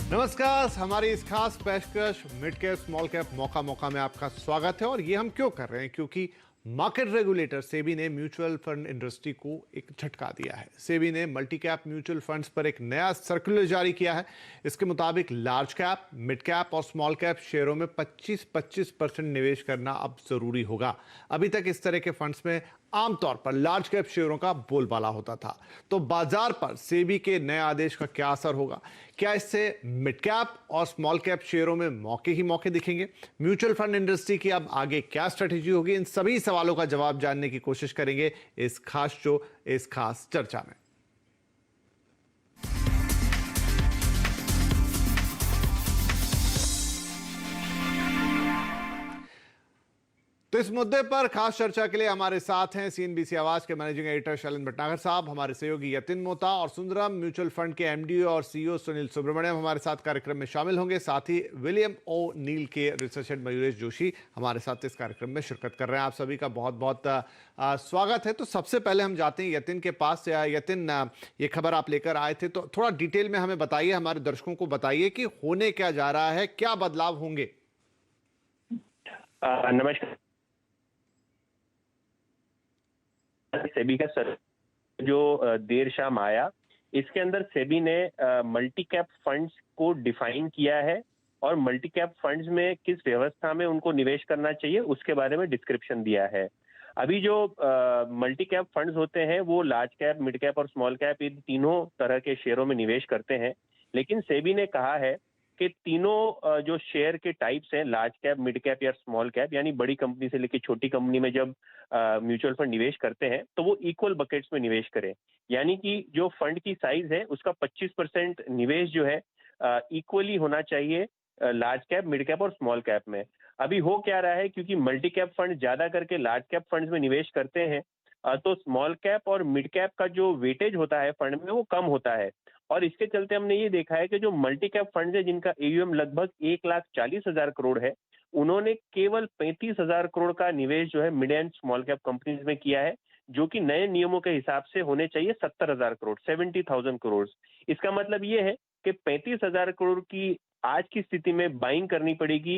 नमस्कार, हमारी इस खास पेशकश मिड कैप स्मॉल कैप मौका में आपका स्वागत है। और ये हम क्यों कर रहे हैं? क्योंकि मार्केट रेगुलेटर सेबी ने म्यूचुअल फंड इंडस्ट्री को एक झटका दिया है। सेबी ने मल्टी कैप म्यूचुअल फंड्स पर एक नया सर्कुलर जारी किया है। इसके मुताबिक लार्ज कैप, मिड कैप और स्मॉल कैप शेयरों में 25% निवेश करना अब जरूरी होगा। अभी तक इस तरह के फंड्स में आमतौर पर लार्ज कैप शेयरों का बोलबाला होता था। तो बाजार पर सेबी के नए आदेश का क्या असर होगा? क्या इससे मिड कैप और स्मॉल कैप शेयरों में मौके ही मौके दिखेंगे? म्यूचुअल फंड इंडस्ट्री की अब आगे क्या स्ट्रेटेजी होगी? इन सभी सवालों का जवाब जानने की कोशिश करेंगे इस खास चर्चा में। तो इस मुद्दे पर खास चर्चा के लिए हमारे साथ हैं सीएनबीसी आवाज के मैनेजिंग एडिटर शैलेंद्र भटनागर साहब, हमारे सहयोगी यतिन मोता और सुंदरम म्यूचुअल फंड के एमडी और सीईओ सुनील सुब्रमण्यम हमारे साथ कार्यक्रम में शामिल होंगे। साथ ही विलियम ओ नील के रिसर्च हेड मयूरेश जोशी हमारे साथ इस कार्यक्रम में शिरकत कर रहे हैं। आप सभी का बहुत बहुत स्वागत है। तो सबसे पहले हम जाते हैं यतिन के पास। यतिन, ये खबर आप लेकर आए थे, तो थोड़ा डिटेल में हमें बताइए, हमारे दर्शकों को बताइए कि होने क्या जा रहा है, क्या बदलाव होंगे? नमस्कार। सेबी का सर जो देर शाम आया, इसके अंदर सेबी ने मल्टी कैप फंड्स को डिफाइन किया है और मल्टी कैप फंड्स में किस व्यवस्था में उनको निवेश करना चाहिए उसके बारे में डिस्क्रिप्शन दिया है। अभी जो मल्टी कैप फंड्स होते हैं वो लार्ज कैप, मिड कैप और स्मॉल कैप, इन तीनों तरह के शेयरों में निवेश करते हैं। लेकिन सेबी ने कहा है कि तीनों जो शेयर के टाइप्स हैं, लार्ज कैप, मिड कैप या स्मॉल कैप, यानी बड़ी कंपनी से लेकर छोटी कंपनी में जब म्यूचुअल फंड निवेश करते हैं तो वो इक्वल बकेट्स में निवेश करें। यानी कि जो फंड की साइज है उसका 25% निवेश जो है इक्वली होना चाहिए लार्ज कैप, मिड कैप और स्मॉल कैप में। अभी हो क्या रहा है, क्योंकि मल्टी कैप फंड ज्यादा करके लार्ज कैप फंड्स में निवेश करते हैं, तो स्मॉल कैप और मिड कैप का जो वेटेज होता है फंड में वो कम होता है। और इसके चलते हमने ये देखा है कि जो मल्टी कैप फंड है जिनका एयूएम लगभग 1,40,000 करोड़ है, उन्होंने केवल 35,000 करोड़ का निवेश जो है mid and small cap companies में किया है, जो कि नए नियमों के हिसाब से होने चाहिए 70,000 करोड़, 70,000 करोड़। इसका मतलब ये है कि 35,000 करोड़ की आज की स्थिति में बाइंग करनी पड़ेगी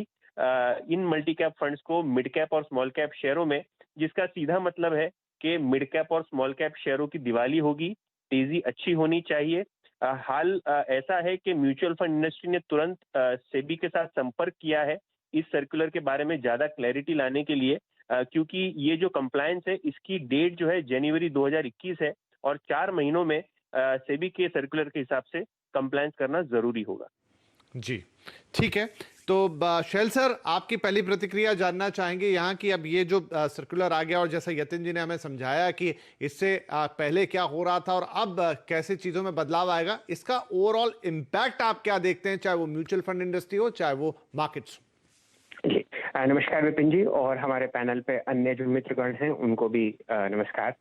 इन मल्टी कैप फंड्स को मिड कैप और स्मॉल कैप शेयरों में, जिसका सीधा मतलब है कि मिड कैप और स्मॉल कैप शेयरों की दिवाली होगी, तेजी अच्छी होनी चाहिए। हाल ऐसा है कि म्यूचुअल फंड इंडस्ट्री ने तुरंत सेबी के साथ संपर्क किया है इस सर्कुलर के बारे में ज्यादा क्लैरिटी लाने के लिए, क्योंकि ये जो कंप्लायंस है इसकी डेट जो है जनवरी 2021 है और 4 महीनों में सेबी के सर्कुलर के हिसाब से कंप्लायंस करना जरूरी होगा। जी, ठीक है। तो शैल सर, आपकी पहली प्रतिक्रिया जानना चाहेंगे यहाँ की। अब ये जो सर्कुलर आ गया और जैसा यतिन जी ने हमें समझाया कि इससे पहले क्या हो रहा था और अब कैसे चीजों में बदलाव आएगा, इसका ओवरऑल इम्पैक्ट आप क्या देखते हैं, चाहे वो म्यूचुअल फंड इंडस्ट्री हो चाहे वो मार्केट्स? जी, नमस्कार विपिन जी, और हमारे पैनल पे अन्य जो मित्रगण हैं उनको भी नमस्कार,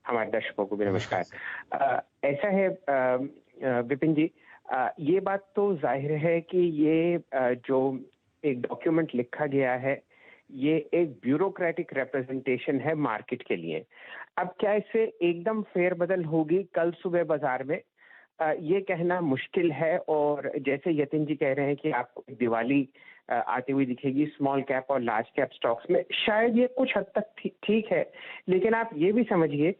हमारे दर्शकों को भी नमस्कार। ऐसा है विपिन जी, ये बात तो जाहिर है कि ये जो एक डॉक्यूमेंट लिखा गया है ये एक ब्यूरोक्रेटिक रिप्रेजेंटेशन है मार्केट के लिए। अब क्या इससे एकदम फेरबदल होगी कल सुबह बाजार में, ये कहना मुश्किल है। और जैसे यतिन जी कह रहे हैं कि आपको दिवाली आती हुई दिखेगी स्मॉल कैप और लार्ज कैप स्टॉक्स में, शायद ये कुछ हद तक ठीक है। लेकिन आप ये भी समझिए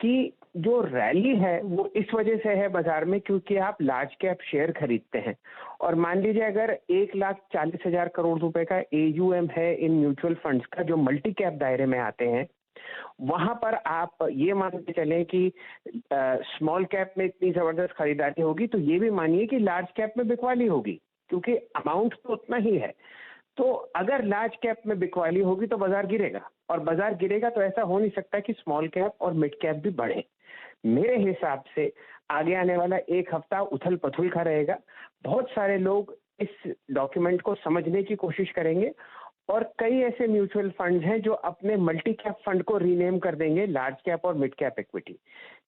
कि जो रैली है वो इस वजह से है बाजार में क्योंकि आप लार्ज कैप शेयर खरीदते हैं। और मान लीजिए अगर 1,40,000 करोड़ रुपए का एयूएम है इन म्यूचुअल फंड्स का जो मल्टी कैप दायरे में आते हैं, वहां पर आप ये मान के चलें कि स्मॉल कैप में इतनी जबरदस्त खरीदारी होगी तो ये भी मानिए कि लार्ज कैप में बिकवाली होगी, क्योंकि अमाउंट तो उतना ही है। तो अगर लार्ज कैप में बिकवाली होगी तो बाजार गिरेगा, और बाजार गिरेगा तो ऐसा हो नहीं सकता कि स्मॉल कैप और मिड कैप भी बढ़े। मेरे हिसाब से आगे आने वाला एक हफ्ता उथल पुथल का रहेगा। बहुत सारे लोग इस डॉक्यूमेंट को समझने की कोशिश करेंगे और कई ऐसे म्यूचुअल फंड हैं जो अपने मल्टी कैप फंड को रीनेम कर देंगे लार्ज कैप और मिड कैप इक्विटी।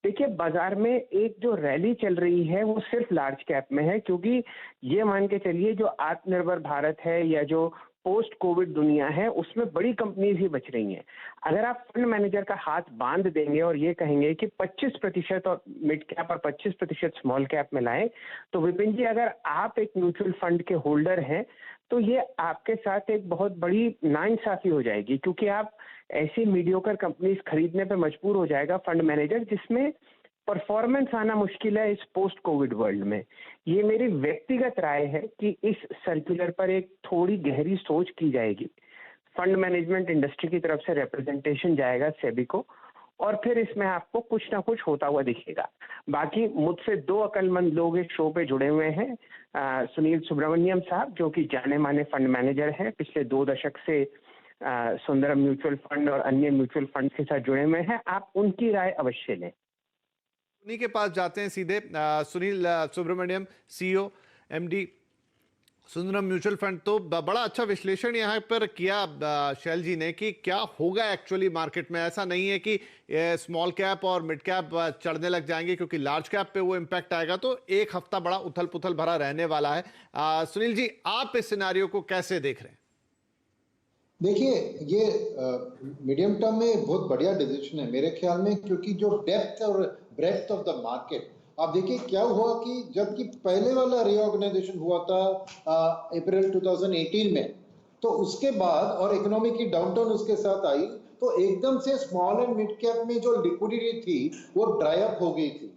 देखिए, बाजार में एक जो रैली चल रही है वो सिर्फ लार्ज कैप में है, क्योंकि ये मान के चलिए जो आत्मनिर्भर भारत है या जो पोस्ट कोविड दुनिया है उसमें बड़ी कंपनीज ही बच रही हैं। अगर आप फंड मैनेजर का हाथ बांध देंगे और ये कहेंगे कि 25% और मिड कैप और 25% स्मॉल कैप में लाएं, तो विपिन जी अगर आप एक म्यूचुअल फंड के होल्डर हैं तो ये आपके साथ एक बहुत बड़ी नाइंसाफी हो जाएगी, क्योंकि आप ऐसी मीडियोकर कंपनीज खरीदने पे मजबूर हो जाएगा फंड मैनेजर जिसमें परफॉर्मेंस आना मुश्किल है इस पोस्ट कोविड वर्ल्ड में। ये मेरी व्यक्तिगत राय है कि इस सर्कुलर पर एक थोड़ी गहरी सोच की जाएगी। फंड मैनेजमेंट इंडस्ट्री की तरफ से रिप्रेजेंटेशन जाएगा सेबी को और फिर इसमें आपको कुछ ना कुछ होता हुआ दिखेगा। बाकी मुझसे दो अक्लमंद लोग इस शो पे जुड़े हुए हैं, सुनील सुब्रमण्यम साहब जो कि जाने माने फंड मैनेजर हैं, पिछले 2 दशक से सुंदरम म्यूचुअल फंड और अन्य म्यूचुअल फंड के साथ जुड़े हुए हैं। आप उनकी राय अवश्य लें। उन्हीं के पास जाते हैं सीधे। Sunil Subramaniam, CEO MD Sundaram mutual fund, तो बड़ा अच्छा विश्लेषण यहाँ पर किया शैल जी ने कि क्या होगा एक्चुअली मार्केट में। ऐसा नहीं है कि स्मॉल कैप और मिड कैप चढ़ने लग जाएंगे, क्योंकि लार्ज कैप पे वो इम्पैक्ट आएगा, तो एक हफ्ता बड़ा उथल पुथल भरा रहने वाला है। सुनील जी, आप इस सिनेरियो को कैसे देख रहे हैं? देखिए, ये मीडियम टर्म में बहुत बढ़िया डिसीजन है मेरे ख्याल में, क्योंकि जो डेप्थ और ब्रेड्थ ऑफ द मार्केट, आप देखिए क्या हुआ कि जबकि पहले वाला रीऑर्गेनाइजेशन हुआ था अप्रैल 2018 में, तो उसके बाद और इकोनॉमी की डाउनटर्न उसके साथ आई, तो एकदम से स्मॉल एंड मिड कैप में जो लिक्विडिटी थी वो ड्राई अप हो गई थी।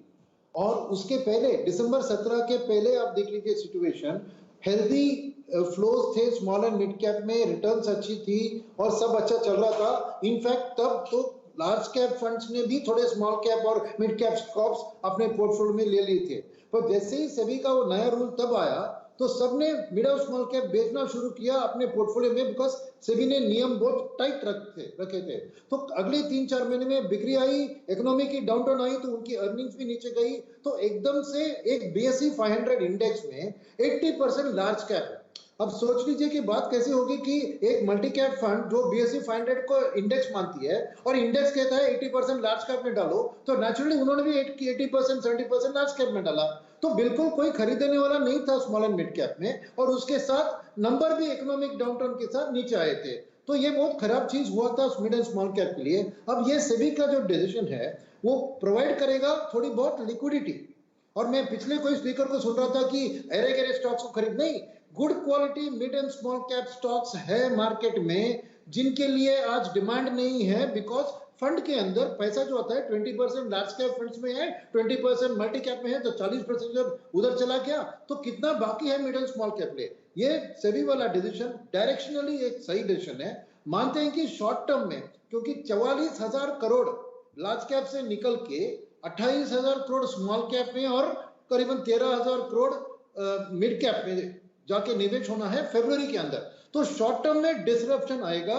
और उसके पहले दिसंबर 17 के पहले आप देख लीजिए सिचुएशन, हेल्दी फ्लोज थे स्मॉल एंड मिड कैप में, रिटर्न्स अच्छी थी और सब अच्छा चल रहा था। इनफैक्ट तब तो लार्ज कैप फंड्स ने भी थोड़े स्मॉल कैप और मिड कैप स्टॉक्स अपने पोर्टफोलियो में ले लिए थे। पर जैसे ही सेबी का वो नया रूल तब आया तो सबने मिड और स्मॉल कैप बेचना शुरू किया अपने पोर्टफोलियो में, बिकॉज सेबी ने नियम बहुत टाइट रखे थे। तो अगले 3-4 महीने में बिक्री आई, इकोनॉमी की डाउनटर्न आई तो उनकी अर्निंग्स भी नीचे गई, तो एकदम से एक BSE 500 इंडेक्स में 80% लार्ज कैप है। अब सोच लीजिए कि बात कैसे होगी कि एक मल्टी कैप फंड जो BSE 500 को इंडेक्स मानती है और इंडेक्स कहता है 80% लार्ज कैप में डालो, तो नेचुरली उन्होंने भी 80% 70% लार्ज कैप में डाला। तो बिल्कुल कोई खरीदने वाला नहीं था स्मॉल एंड मिड कैप में, और उसके साथ नंबर भी इकोनॉमिक डाउनटर्न के साथ नीचे आए थे। तो ये बहुत खराब चीज हुआ था मिड एंड स्मॉल कैप के लिए। अब ये सेबी का जो डिसीजन है वो प्रोवाइड करेगा थोड़ी बहुत लिक्विडिटी। और मैं पिछले कोई स्पीकर को सुन रहा था कि अरे गरे स्टॉक्स को खरीद, नहीं, good quality mid and small cap stocks है मार्केट में जिनके लिए आज डिमांड नहीं है, बिकॉज फंड के अंदर पैसा जो आता है 20% लार्ज कैप फंड्स में है, 20% मल्टी कैप में है, तो 40% जब उधर चला गया तो कितना बाकी है मिड एंड स्मॉल कैप लिए। ये सेबी वाला डिसीजन डायरेक्शनली एक सही डिसीजन है। मानते हैं कि शॉर्ट टर्म में, क्योंकि 44,000 करोड़ लार्ज कैप से निकल के 28,000 करोड़ स्मॉल कैप में और करीबन 13,000 करोड़ मिड कैप में जाके निवेश होना है फरवरी के अंदर, तो शॉर्ट टर्म में डिसरप्शन आएगा,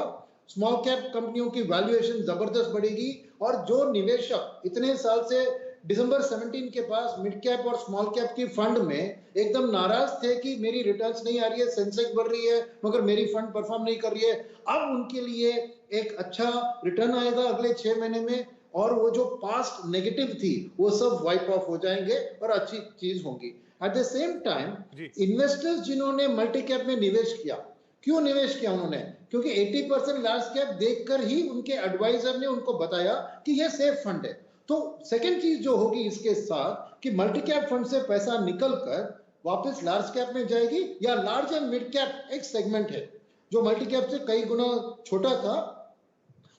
स्मॉल कैप कंपनियों की वैल्यूएशन जबरदस्त बढ़ेगी, और जो निवेशक इतने साल से दिसंबर 17 के पास मिड कैप और स्मॉल कैप की फंड में एकदम नाराज थे कि मेरी रिटर्न्स नहीं आ रही है, सेंसेक्स बढ़ रही है मगर मेरी फंड परफॉर्म नहीं कर रही है, अब उनके लिए एक अच्छा रिटर्न आएगा अगले 6 महीने में, और वो जो पास्ट नेगेटिव थी वो सब वाइप ऑफ हो जाएंगे और अच्छी चीज होगी। Eight the same time investors जिन्होंने मल्टी कैप में निवेश किया, क्यों निवेश किया उन्होंने? क्योंकि 80% लार्ज कैप देखकर ही उनके एडवाइजर ने उनको बताया कि ये सेफ फंड है। तो सेकंड चीज जो होगी इसके साथ कि मल्टी कैप फंड से पैसा निकलकर वापस लार्ज कैप में जाएगी, या लार्ज एंड मिड कैप एक सेगमेंट है जो मल्टी कैप से कई गुना छोटा था,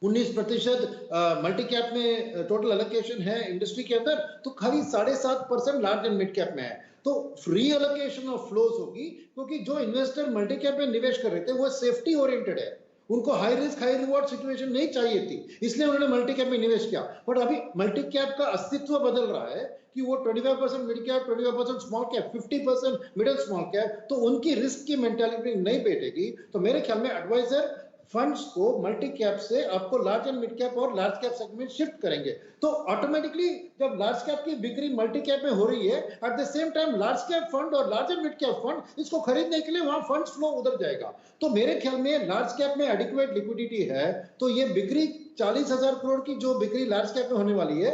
19% मल्टी कैप में टोटल एलोकेशन है इंडस्ट्री के अंदर, तो खाली 7.5% लार्ज एंड मिड कैप में है। तो फ्री एलोकेशन ऑफ फ्लोज होगी, क्योंकि जो इन्वेस्टर मल्टी कैप में निवेश कर रहे थे वो सेफ्टी ओरिएंटेड है, उनको high risk high reward situation नहीं चाहिए थी, इसलिए उन्होंने मल्टी कैप में निवेश किया। बट अभी मल्टी कैप का अस्तित्व बदल रहा है कि वो 25% mid cap, 25% small cap, 50% middle small cap, तो उनकी रिस्क की मेंटालिटी नहीं बैठेगी। तो मेरे ख्याल में एडवाइजर फंड्स को मल्टी कैप से आपको लार्ज एंड मिड कैप और लार्ज कैप सेगमेंट शिफ्ट करेंगे, तो ऑटोमेटिकली जब लार्ज कैप की बिक्री मल्टी कैप में हो रही है, at the same time large cap fund और large and mid cap fund इसको खरीदने के लिए वहां फंड्स फ्लो उधर जाएगा। तो मेरे ख्याल में लार्ज कैप में एडिक्वेट लिक्विडिटी है, तो ये बिक्री 40,000 करोड़ की जो बिक्री लार्ज कैप में होने वाली है,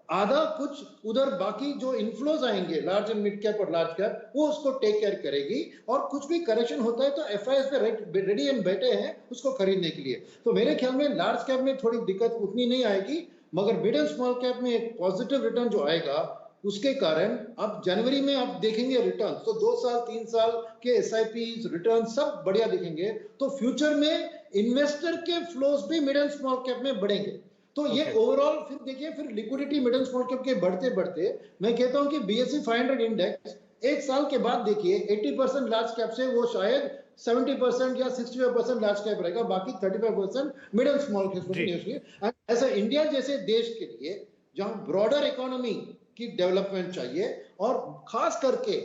आधा कुछ उधर बाकी जो इनफ्लोज आएंगे लार्ज एंड मिड कैप और लार्ज कैप वो उसको टेक केयर करेगी, और कुछ भी करेक्शन होता है तो एफआईएस पे रेडी एंड बैठे हैं उसको खरीदने के लिए। तो मेरे ख्याल में लार्ज कैप में थोड़ी दिक्कत उतनी नहीं आएगी, मगर मिड एंड स्मॉल कैप में एक पॉजिटिव रिटर्न जो आएगा उसके कारण अब जनवरी में आप देखेंगे रिटर्न, तो 2 साल 3 साल के एसआईपी रिटर्न सब बढ़िया दिखेंगे। तो फ्यूचर में इन्वेस्टर के फ्लोज भी मिड एंड स्मॉल कैप में बढ़ेंगे। तो ये ओवरऑल फिर देखिए, फिर liquidity mid and small cap के बढ़ते बढ़ते मैं कहता हूं कि बीएसई 500 इंडेक्स एक साल के बाद देखिए 80% लार्ज कैप से वो शायद 70% या 65% लार्ज कैप रहेगा, बाकी 35% मिड एंड स्मॉल कैप। ऐसा इंडिया जैसे देश के लिए जहां ब्रॉडर इकोनॉमी की डेवलपमेंट चाहिए, और खास करके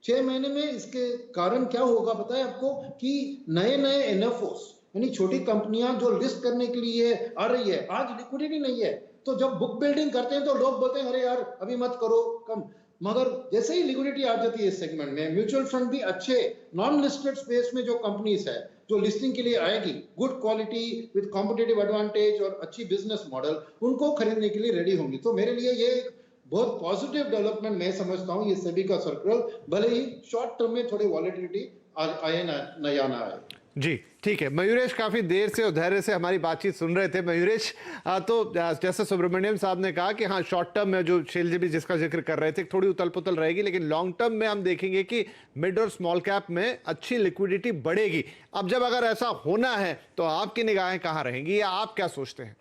6 महीने में इसके कारण क्या होगा पता है आपको, कि नए नए एनएफओस यानी छोटी कंपनियां जो लिस्ट करने के लिए आ रही है, आज लिक्विडिटी नहीं है, तो जब बुक बिल्डिंग करते हैं तो लोग बोलते हैं अरे यार अभी मत करो कम, मगर जैसे ही लिक्विडिटी आ जाती है इस सेगमेंट में, म्यूचुअल फंड भी अच्छे नॉन लिस्टेड स्पेस में जो कंपनीज है जो लिस्टिंग के लिए आएगी, good quality with competitive advantage और अच्छी बिजनेस मॉडल, उनको खरीदने के लिए रेडी होंगी। तो मेरे लिए ये एक बहुत पॉजिटिव डेवलपमेंट मैं समझता हूं ये सेबी का सर्कुलर, भले ही शॉर्ट टर्म में थोड़ी वॉलेटिलिटी आए ना आए। जी ठीक है, मयूरेश काफी देर से और धैर्य से हमारी बातचीत सुन रहे थे। मयूरेश, तो जैसे सुब्रमण्यम साहब ने कहा कि हाँ शॉर्ट टर्म में जो शैलजी भी जिसका जिक्र कर रहे थे थोड़ी उतल पुतल रहेगी, लेकिन लॉन्ग टर्म में हम देखेंगे कि मिड और स्मॉल कैप में अच्छी लिक्विडिटी बढ़ेगी। अब जब अगर ऐसा होना है तो आपकी निगाहें कहाँ रहेंगी, या आप क्या सोचते हैं?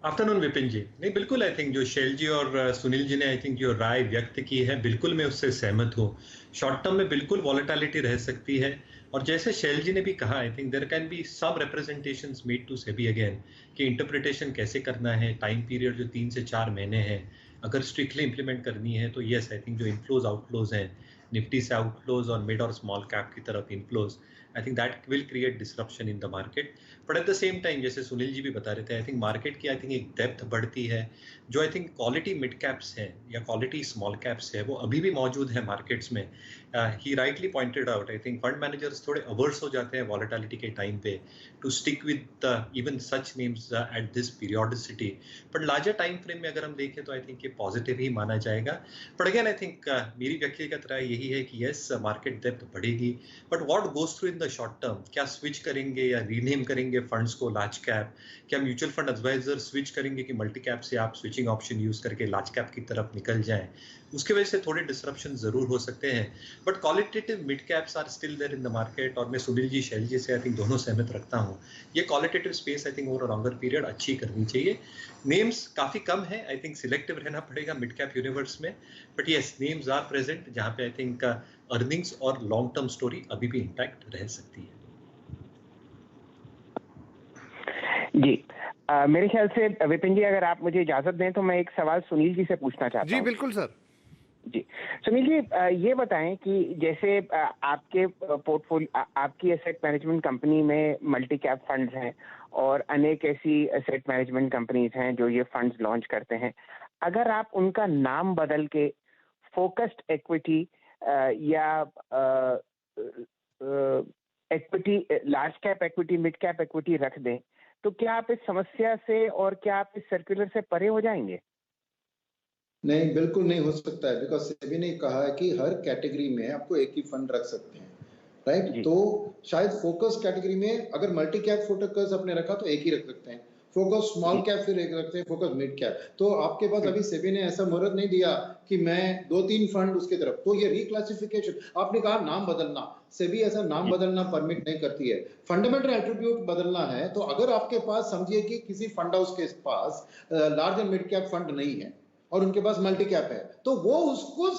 आफ्टरनून विपिन जी, नहीं बिल्कुल, आई थिंक जो शैल जी और सुनील जी ने आई थिंक जो राय व्यक्त की है बिल्कुल मैं उससे सहमत हूँ। शॉर्ट टर्म में बिल्कुल वॉलेटिलिटी रह सकती है, और जैसे शैल जी ने भी कहा I think there can be some representations made to SEBI again कि इंटरप्रिटेशन कैसे करना है, टाइम पीरियड जो 3 से 4 महीने है अगर स्ट्रिक्टली इंप्लीमेंट करनी है तो यस आई थिंक जो इनफ्लोज आउटफ्लोज हैं, निफ्टी से आउटफ्लोज और मिड और स्मॉल कैप की तरफ inflows, I think that will create disruption in the market. But at the same time जैसे सुनील जी भी बता रहे थे, आई थिंक मार्केट की आई थिंक एक डेप्थ बढ़ती है, जो I think quality mid caps हैं या क्वालिटी स्मॉल कैप्स है वो अभी भी मौजूद है मार्केट्स में। He rightly pointed out, I think fund managers थोड़े अवर्स हो जाते हैं वॉलेटिलिटी के टाइम पे to stick with even such names at this periodicity, but larger time frame में अगर हम देखें तो आई थिंक ये पॉजिटिव ही माना जाएगा। बट अगेन आई थिंक मेरी व्यक्तिगत राय यही है कि यस मार्केट डेप्थ बढ़ेगी, but what goes through in the short term, क्या स्विच करेंगे या रीनेम करेंगे फंड्स को लार्ज कैप, क्या म्यूचुअल फंड एडवाइजर स्विच करेंगे कि मल्टी कैप से आप स्विचिंग ऑप्शन यूज करके लार्ज कैप की तरफ निकल जाएं, उसके वजह से थोड़े डिसरप्शन जरूर हो सकते हैं। But qualitative mid caps are still there in the market, और मैं सुनील जी शैल जी से आई थिंक दोनों सहमत रखता हूं, ये qualitative space I think over a longer period अच्छी करनी चाहिए। नेम्स काफी कम है, आई थिंक सिलेक्टिव रहना पड़ेगा मिड कैप यूनिवर्स में, but yes names are present जहां पे आई थिंक अर्निंग्स और लॉन्ग टर्म स्टोरी अभी भी इंटैक्ट रह सकती है। जी मेरे ख्याल से विपिन जी अगर आप मुझे इजाजत दें तो मैं एक सवाल सुनील जी से पूछना चाहता हूं। जी बिल्कुल सर। जी सुनील जी, ये बताएं कि जैसे आपके पोर्टफोलियो, आपकी एसेट मैनेजमेंट कंपनी में मल्टी कैप फंड्स हैं और अनेक ऐसी एसेट मैनेजमेंट कंपनीज हैं जो ये फंड्स लॉन्च करते हैं, अगर आप उनका नाम बदल के फोकस्ड इक्विटी या equity, large cap equity, mid cap equity रख दें, तो क्या आप इस समस्या से और क्या आप इस सर्कुलर से परे हो जाएंगे? नहीं, बिल्कुल नहीं हो सकता है, बिकॉज सेबी ने कहा है कि हर कैटेगरी में आपको एक ही फंड रख सकते हैं, राइट? तो शायद फोकस कैटेगरी में अगर मल्टी कैप फोकस आपने रखा तो एक ही रख सकते हैं, फोकस स्मॉल कैप फिर एक रखते हैं, फोकस मिड कैप। तो आपके पास अभी सेबी ने ऐसा मोहरत नहीं दिया कि मैं 2-3 फंड उसके तरफ, तो ये रिक्लासिफिकेशन आपने कहा नाम बदलना, सेबी ऐसा नाम बदलना परमिट नहीं करती है, फंडामेंटल एट्रीब्यूट बदलना है। तो अगर आपके पास समझिए कि किसी फंड हाउस के पास large and mid cap fund नहीं है और उनके पास मल्टी कैप है, तो वो उसको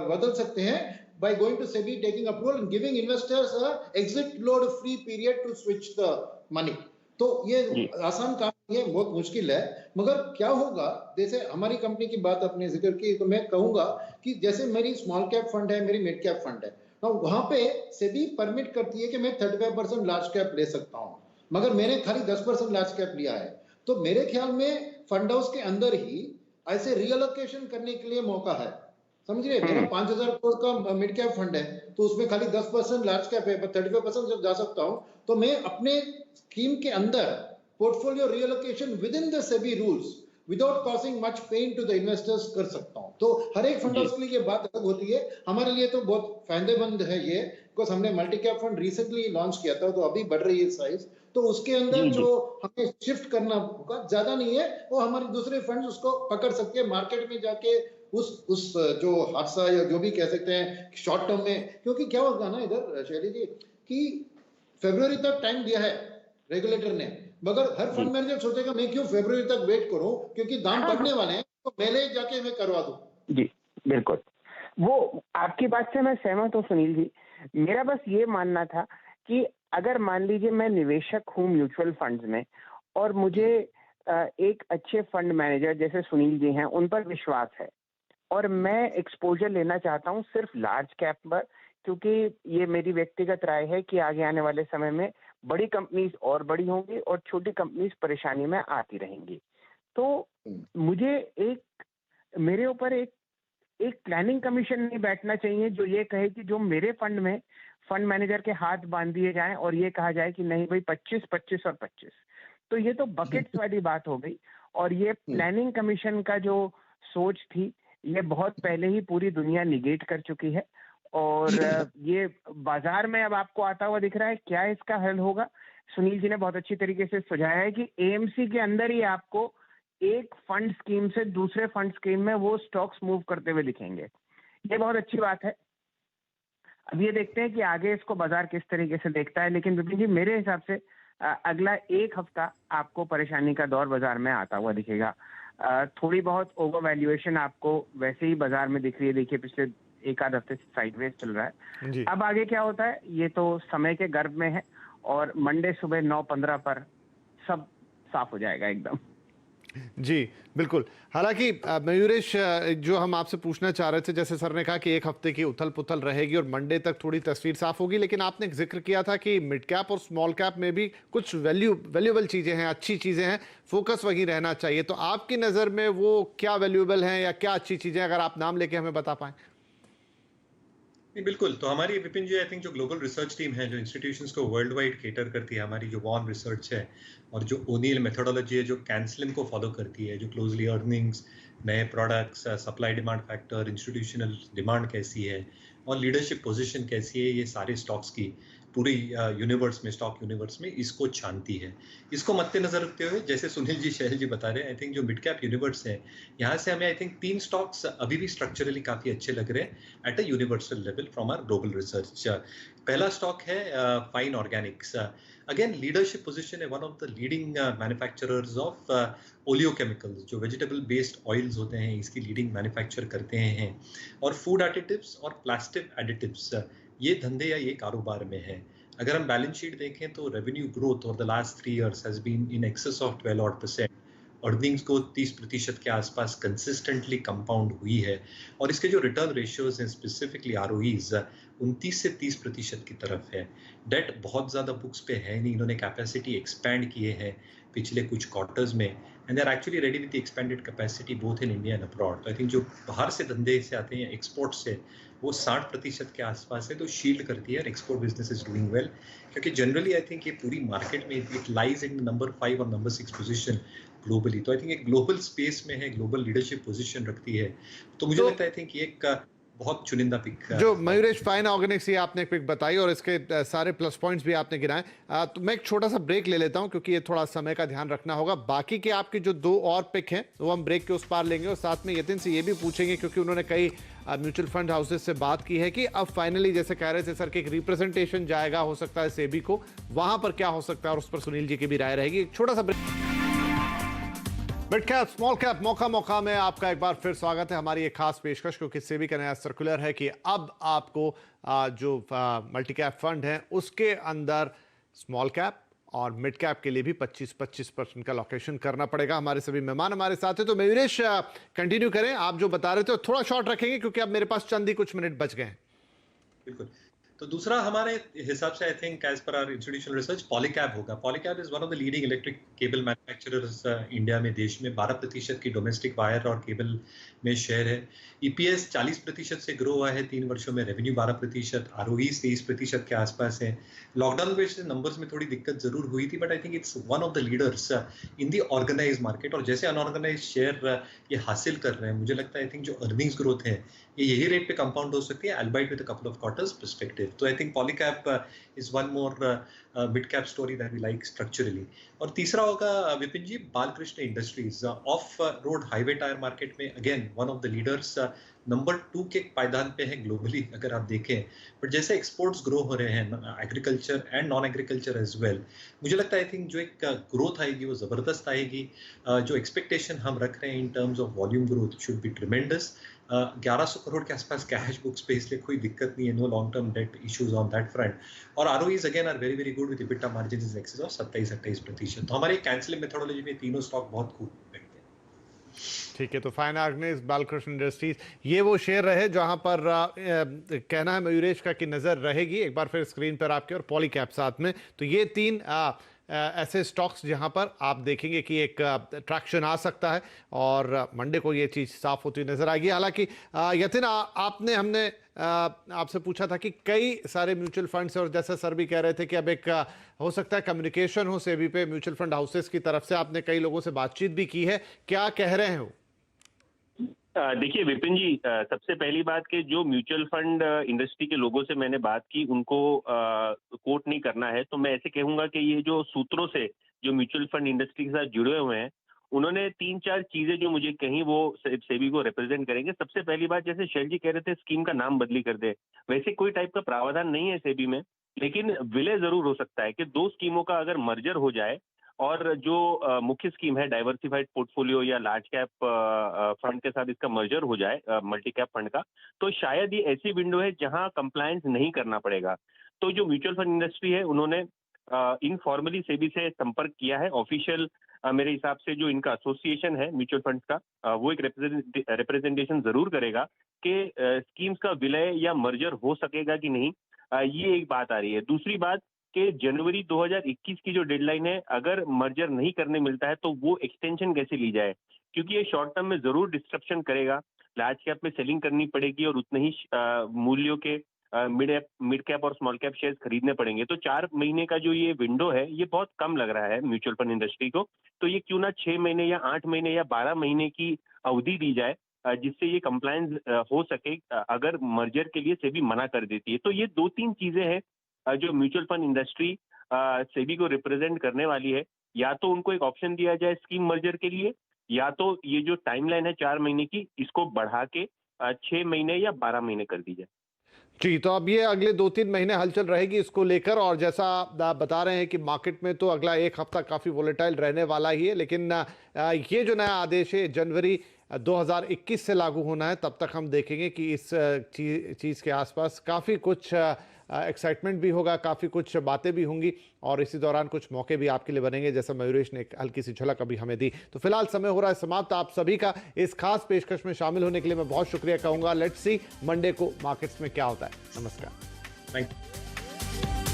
बदल सकते हैं by going to SEBI, taking approval and giving investors a exit load free period to switch the money. तो ये आसान काम नहीं है, बहुत मुश्किल है। मगर क्या होगा, जैसे हमारी कंपनी की बात आपने जिक्र की, तो मैं कहूंगा कि जैसे मेरी स्मॉल कैप फंड है, मेरी मिड कैप फंड है, तो वहां पे सेबी परमिट करती है कि मैं 35% लार्ज कैप ले सकता हूं, मगर मैंने खाली 10% लार्ज कैप लिया है। तो मेरे ख्याल में फंड हाउस के अंदर ही ऐसे रिएलोकेशन करने के लिए मौका है, समझ रहे? मेरा 5000 करोड़ का मिड कैप फंड है, तो उसमें खाली 10% लार्ज कैप है, 35% जब जा सकता हूं, तो मैं अपने स्कीम के अंदर portfolio reallocation within the SEBI rules without causing much pain to the investors कर सकता हूं। तो हर एक फंड हाउस के लिए ये बात अलग होती है। हमारे लिए तो बहुत फायदेमंद है ये, बिकॉज हमने multi cap fund recently launch किया था, तो अभी बढ़ रही है साइज। तो उसके अंदर जो हमें शिफ्ट करना होगा ज्यादा नहीं है, वो हमारे दूसरे फंड्स उसको पकड़ सकते हैं मार्केट में जाके, उस जो हादसा या जो भी कह सकते हैं शॉर्ट टर्म में। क्योंकि क्या होगा ना इधर शैली जी कि फरवरी तक टाइम दिया है रेगुलेटर ने, मगर हर फंड मैनेजर सोचेगा मैं क्यों फरवरी तक वेट करूं, क्योंकि दाम बढ़ने वाले हैं, तो पहले जाके मैं करवा दूं। जी बिल्कुल, वो आपकी बात से मैं सहमत हूँ सुनील जी। मेरा बस ये मानना था कि अगर मान लीजिए मैं निवेशक हूँ म्यूचुअल फंड्स में और मुझे एक अच्छे फंड मैनेजर जैसे सुनील जी हैं उन पर विश्वास है और मैं एक्सपोजर लेना चाहता हूँ सिर्फ लार्ज कैप पर, क्योंकि ये मेरी व्यक्तिगत राय है कि आगे आने वाले समय में बड़ी कंपनीज और बड़ी होंगी और छोटी कंपनीज परेशानी में आती रहेंगी। तो मुझे मेरे ऊपर एक प्लानिंग कमीशन नहीं बैठना चाहिए जो ये कहे कि जो मेरे फंड में फंड मैनेजर के हाथ बांध दिए जाएं और ये कहा जाए कि नहीं भाई 25, 25 और 25। तो ये तो बकेट्स वाली बात हो गई। और ये प्लानिंग कमीशन का जो सोच थी ये बहुत पहले ही पूरी दुनिया निगेट कर चुकी है और ये बाजार में अब आपको आता हुआ दिख रहा है। क्या इसका हल होगा? सुनील जी ने बहुत अच्छी तरीके से सुझाया है कि एएमसी के अंदर ही आपको एक फंड स्कीम से दूसरे फंड स्कीम में वो स्टॉक्स मूव करते हुए दिखेंगे। ये बहुत अच्छी बात है। अब ये देखते हैं कि आगे इसको बाजार किस तरीके से देखता है। लेकिन विपिन जी मेरे हिसाब से अगला एक हफ्ता आपको परेशानी का दौर बाजार में आता हुआ दिखेगा। थोड़ी बहुत ओवर वैल्यूएशन आपको वैसे ही बाजार में दिख रही है। देखिए पिछले एक आध हफ्ते से साइडवेज चल रहा है। अब आगे क्या होता है ये तो समय के गर्भ में है और मंडे सुबह 9:15 पर सब साफ हो जाएगा एकदम। जी बिल्कुल। हालांकि मयूरेश, जो हम आपसे पूछना चाह रहे थे, जैसे सर ने कहा कि एक हफ्ते की उथल पुथल रहेगी और मंडे तक थोड़ी तस्वीर साफ होगी, लेकिन आपने जिक्र किया था कि मिड कैप और स्मॉल कैप में भी कुछ वैल्यूएबल चीजें हैं, अच्छी चीजें हैं, फोकस वहीं रहना चाहिए। तो आपकी नजर में वो क्या वैल्यूएबल हैं या क्या अच्छी चीजें, अगर आप नाम लेके हमें बता पाएं। नहीं बिल्कुल, तो हमारी विपिन जी आई थिंक जो ग्लोबल रिसर्च टीम है जो इंस्टीट्यूशंस को वर्ल्ड वाइड केटर करती है, हमारी जो वॉन रिसर्च है और जो ओनियल मेथोडोलॉजी है जो कैंसलिन को फॉलो करती है, जो क्लोजली अर्निंग्स, नए products, supply demand factor, institutional demand कैसी है और लीडरशिप पोजीशन कैसी है, ये सारे स्टॉक्स की पूरी यूनिवर्स में, स्टॉक यूनिवर्स में इसको छानती है। इसको मद्देनजर रखते हुए जैसे सुनील जी, शैल जी बता रहे हैं, आई थिंक जो मिड कैप यूनिवर्स है यहाँ से हमें आई थिंक 3 स्टॉक्स अभी भी स्ट्रक्चरली काफी अच्छे लग रहे हैं at a universal level from our global research. पहला स्टॉक है Fine Organics. Again leadership position है, one of the leading manufacturers of oleochemicals, जो वेजिटेबल बेस्ड ऑयल्स होते हैं इसकी लीडिंग मैन्युफैक्चर करते हैं। और फूड एडिटिव्स और प्लास्टिक एडिटिव्स ये धंधे या ये कारोबार में है। अगर हम बैलेंस शीट देखें तो revenue growth over the last 3 years has been in excess of 12%। Earnings को 30% के आसपास कंसिस्टेंटली कंपाउंड हुई है और इसके जो रिटर्न रेशियोज हैं स्पेसिफिकली आरओईज 29 से 30% की तरफ है। डेट बहुत ज़्यादा बुक्स पे है नहीं, इन्होंने कैपेसिटी एक्सपैंड किए हैं पिछले कुछ क्वार्टर्स में and they are actually ready with the expanded capacity both in India and abroad. तो आई थिंक जो बाहर से धंधे से आते हैं एक्सपोर्ट से वो 60% के आसपास है, तो शील्ड करती है और export business is doing well, क्योंकि जनरली आई थिंक ये पूरी मार्केट में इट लाइज इन नंबर 5 और नंबर 6 पोजीशन ग्लोबली। तो आई थिंक एक ग्लोबल स्पेस में है, ग्लोबल लीडरशिप पोजीशन रखती है। तो मुझे लगता है आई थिंक ये एक बहुत चुनिंदा पिक जो मयूरेश फाइन ऑर्गेनिक्स ये आपने पिक बताई और इसके सारे प्लस पॉइंट्स भी आपने गिनाए। तो मैं एक छोटा सा ब्रेक ले लेता हूं क्योंकि ये थोड़ा समय का ध्यान रखना होगा। बाकी के आपके जो 2 और पिक हैं वो हम ब्रेक के उस पार लेंगे और साथ में यतिन से ये भी पूछेंगे क्योंकि उन्होंने कई म्यूचुअल फंड हाउसेज से बात की है कि अब फाइनली जैसे कह रहे थे सर कि एक रिप्रेजेंटेशन जाएगा हो सकता है सेबी को, वहां पर क्या हो सकता है और उस पर सुनील जी की भी राय रहेगी। एक छोटा सा break. Mid cap small cap मौका में आपका एक बार फिर स्वागत है। हमारी एक खास पेशकश क्योंकि सेबी का नया सर्कुलर है कि अब आपको जो मल्टी कैप फंड है उसके अंदर स्मॉल कैप और मिड कैप के लिए भी 25% का लोकेशन करना पड़ेगा। हमारे सभी मेहमान हमारे साथ हैं, तो मयूरेश कंटिन्यू करें। आप जो बता रहे थे थोड़ा शॉर्ट रखेंगे क्योंकि अब मेरे पास चंद ही कुछ मिनट बच गए हैं। बिल्कुल। तो दूसरा हमारे हिसाब से I think as per our institutional research Polycab होगा। Polycab is one of the leading electric cable manufacturers India में, देश में 12% की डोमेस्टिक वायर और केबल में शेयर है। ईपीएस 40% से ग्रो हुआ है 3 वर्षों में, रेवेन्यू 12%, आरओई 23% के आसपास है। लॉकडाउन में नंबर्स में थोड़ी दिक्कत जरूर हुई थी, but I think it's one of the leaders in the organise market. और जैसे अनऑर्गेनाइज शेयर ये हासिल कर रहे हैं, मुझे लगता है आई थिंक जो अर्निंग्स ग्रोथ है ये यही रेट पे कंपाउंड हो सकती है, albeit with a couple of quarters perspective. So I think Polycab is one more mid cap story that we like structurally. और तीसरा होगा Vipin ji Balkrishna Industries, off road highway tyre market में again one of the leaders, number 2 के पायदान पे है globally अगर आप देखें। बट जैसे एक्सपोर्ट्स ग्रो हो रहे हैं, agriculture and non agriculture as well, मुझे लगता है आई थिंक जो एक ग्रोथ आएगी वो जबरदस्त आएगी। जो एक्सपेक्टेशन हम रख रहे हैं in terms of volume growth should be tremendous. 1100 crore के आसपास कैश बुक्स पे, इसलिए कोई दिक्कत नहीं है, no long term debt issues on that front. और ROEs again are very very good with EBITDA margin is excess of 27-28%। तो हमारे कैंसिलिंग मेथोडोलॉजी में तीनों स्टॉक बहुत खूब बैठते हैं। ठीक है, तो फाइन ऑर्गेनाइज बालकृष्ण इंडस्ट्रीज ये वो शेयर रहे जहां पर कहना है मयूरेश का कि नजर रहेगी एक बार फिर स्क्रीन पर आपके, और पॉलीकैब साथ में। तो ये 3 ऐसे स्टॉक्स जहां पर आप देखेंगे कि एक ट्रैक्शन आ सकता है और मंडे को ये चीज़ साफ होती नजर आएगी। हालांकि यतिन हमने आपसे पूछा था कि कई सारे म्यूचुअल फंड्स, और जैसा सर भी कह रहे थे कि अब एक हो सकता है कम्युनिकेशन हो सेबी पे म्यूचुअल फंड हाउसेस की तरफ से, आपने कई लोगों से बातचीत भी की है, क्या कह रहे हैं वो? देखिए विपिन जी, सबसे पहली बात कि जो म्यूचुअल फंड इंडस्ट्री के लोगों से मैंने बात की उनको कोट नहीं करना है, तो मैं ऐसे कहूंगा कि ये जो सूत्रों से जो म्यूचुअल फंड इंडस्ट्री के साथ जुड़े हुए हैं, उन्होंने 3-4 चीजें जो मुझे कहीं वो सेबी को रिप्रेजेंट करेंगे। सबसे पहली बात, जैसे शैल जी कह रहे थे स्कीम का नाम बदली कर दे, वैसे कोई टाइप का प्रावधान नहीं है सेबी में, लेकिन विलय जरूर हो सकता है कि 2 स्कीमों का अगर मर्जर हो जाए और जो मुख्य स्कीम है डाइवर्सिफाइड पोर्टफोलियो या लार्ज कैप फंड के साथ इसका मर्जर हो जाए मल्टी कैप फंड का, तो शायद ये ऐसी विंडो है जहां कंप्लायंस नहीं करना पड़ेगा। तो जो म्यूचुअल फंड इंडस्ट्री है उन्होंने इनफॉर्मली सेबी से संपर्क किया है। ऑफिशियल मेरे हिसाब से जो इनका एसोसिएशन है म्यूचुअल फंड्स का, वो एक रिप्रेजेंटेशन जरूर करेगा कि स्कीम्स का विलय या मर्जर हो सकेगा कि नहीं, ये एक बात आ रही है। दूसरी बात कि जनवरी 2021 की जो डेडलाइन है, अगर मर्जर नहीं करने मिलता है तो वो एक्सटेंशन कैसे ली जाए, क्योंकि ये शॉर्ट टर्म में जरूर डिस्ट्रप्शन करेगा। लार्ज कैप में सेलिंग करनी पड़ेगी और उतने ही मूल्यों के मिड कैप और स्मॉल कैप शेयर्स खरीदने पड़ेंगे। तो 4 महीने का जो ये विंडो है ये बहुत कम लग रहा है म्यूचुअल फंड इंडस्ट्री को। तो ये क्यों ना 6 महीने या 8 महीने या 12 महीने की अवधि दी जाए, जिससे ये कंप्लायंस हो सके अगर मर्जर के लिए सेबी मना कर देती है। तो ये 2-3 चीजें हैं जो म्यूचुअल फंड इंडस्ट्री सेबी को रिप्रेजेंट करने वाली है। या तो उनको एक ऑप्शन दिया जाए स्कीम मर्जर के लिए, या तो ये जो टाइमलाइन है 4 महीने की, इसको बढ़ा के 6 महीने या 12 महीने कर दी जाए। जी, तो अब ये अगले 2-3 महीने हलचल रहेगी इसको लेकर, और जैसा आप बता रहे हैं कि मार्केट में तो अगला 1 हफ्ता काफ़ी वोलेटाइल रहने वाला ही है, लेकिन ये जो नया आदेश है जनवरी 2021 से लागू होना है, तब तक हम देखेंगे कि इस चीज़ के आसपास काफ़ी कुछ एक्साइटमेंट भी होगा, काफ़ी कुछ बातें भी होंगी, और इसी दौरान कुछ मौके भी आपके लिए बनेंगे, जैसा मयूरेश ने एक हल्की सी झलक अभी हमें दी। तो फिलहाल समय हो रहा है समाप्त। आप सभी का इस खास पेशकश में शामिल होने के लिए मैं बहुत शुक्रिया कहूँगा। लेट्स सी मंडे को मार्केट्स में क्या होता है। नमस्कार। Thank you.